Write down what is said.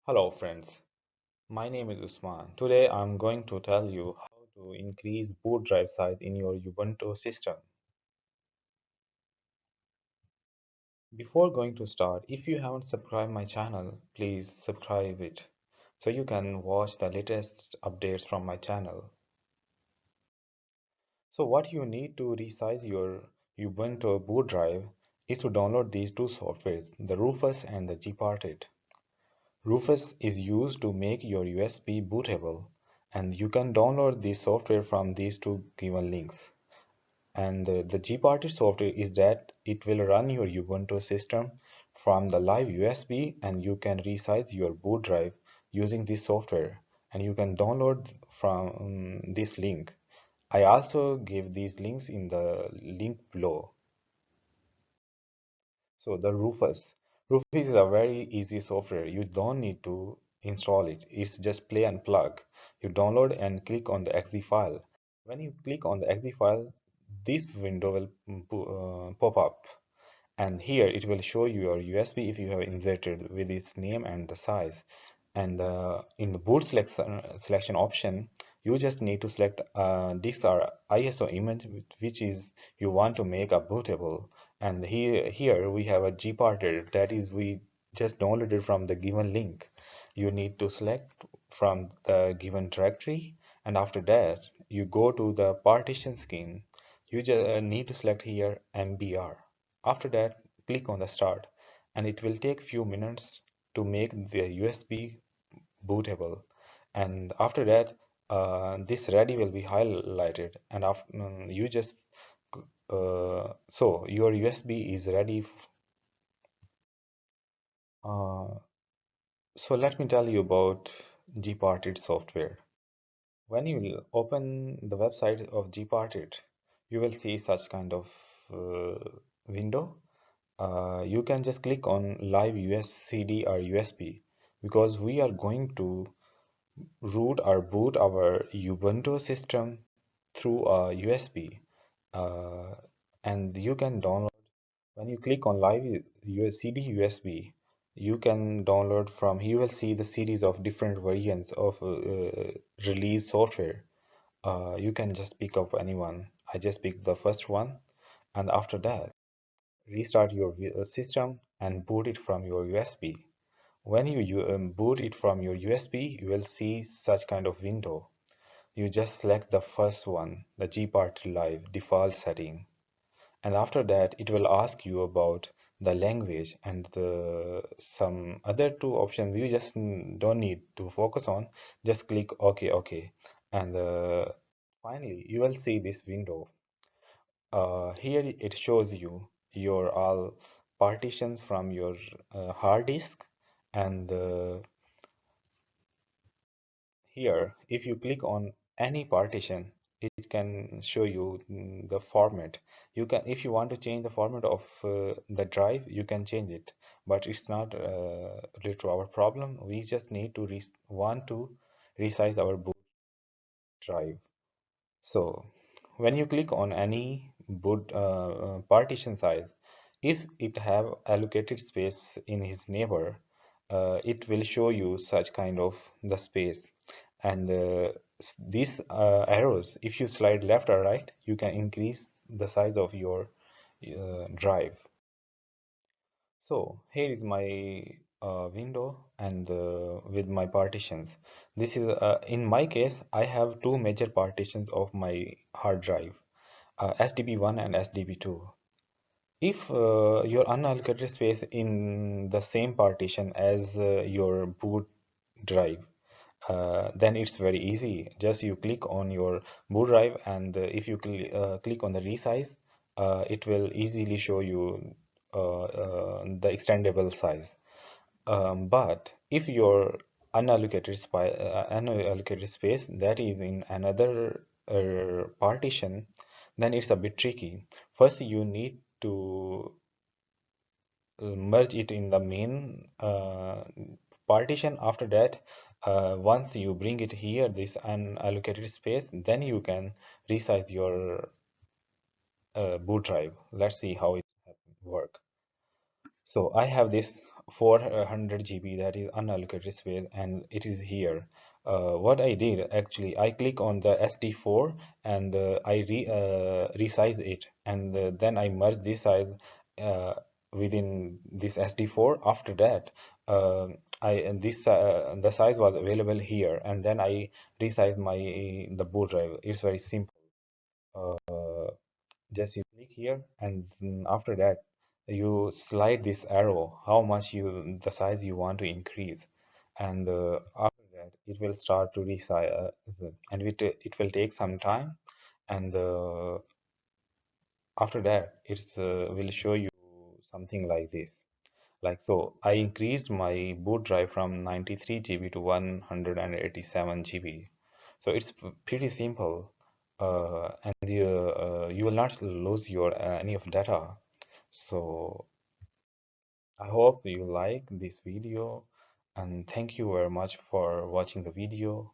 Hello friends, my name is Usman. Today I'm going to tell you how to increase boot drive size in your Ubuntu system. Before going to start, if you haven't subscribed my channel, please subscribe it so you can watch the latest updates from my channel. So what you need to resize your Ubuntu boot drive is to download these two softwares, the Rufus and the Gparted. Rufus is used to make your USB bootable, and you can download the software from these two given links. And the Gparted software is that it will run your Ubuntu system from the live USB, and you can resize your boot drive using this software, and you can download from this link. I also give these links in the link below. So the Rufus is a very easy software. You don't need to install it. It's just play and plug. You download and click on the exe file. When you click on the exe file, this window will pop up. And here it will show you your USB if you have inserted with its name and the size. And in the boot selection option, you just need to select disk or ISO image, which is you want to make a bootable. And here we have a Gparted, that is we just downloaded from the given link. You need to select from the given directory, and after that you go to the partition scheme. You just need to select here MBR. After that, click on the start, and it will take few minutes to make the USB bootable. And after that, this ready will be highlighted, and after you just so your USB is ready. Uh, so let me tell you about Gparted software. When you will open the website of Gparted, you will see such kind of window. You can just click on live CD or USB because we are going to root or boot our Ubuntu system through a USB. Uh, and you can download when you click on live CD USB. You can download from. You will see the series of different variants of release software. You can just pick up anyone. I just picked the first one, and after that, restart your system and boot it from your USB. When you boot it from your USB, you will see such kind of window. You just select the first one, the Gparted Live default setting, and after that it will ask you about the language and some other two options you just don't need to focus on. Just click OK, and finally you will see this window. Here it shows you your all partitions from your hard disk, and here if you click on any partition, it can show you the format. You can, if you want to change the format of the drive, you can change it, but it's not related to our problem. We just need to want to resize our boot drive. So when you click on any boot partition size, if it have allocated space in his neighbor, it will show you such kind of the space. And these arrows, if you slide left or right, you can increase the size of your drive. So here is my window, and with my partitions. This is in my case, I have two major partitions of my hard drive, SDB1 and SDB2. If your unallocated space in the same partition as your boot drive, then it's very easy. Just you click on your boot drive, and if you click on the resize, it will easily show you the extendable size. But if your unallocated space that is in another partition, then it's a bit tricky. First, you need to merge it in the main partition. After that, once you bring it here, this unallocated space, then you can resize your boot drive. Let's see how it work. So I have this 400 GB, that is unallocated space, and it is here. What I did actually, I click on the SD4 and resize it, and then I merge this size uh, within this SD4. After that, uh, the size was available here, and then I resize the boot drive. It's very simple. Just you click here, and then after that you slide this arrow how much the size you want to increase, and after that it will start to resize, and it will take some time, and after that it's will show you something like this. Like so, I increased my boot drive from 93 GB to 187 GB. So it's pretty simple, and you will not lose your any of data. So I hope you like this video, and thank you very much for watching the video.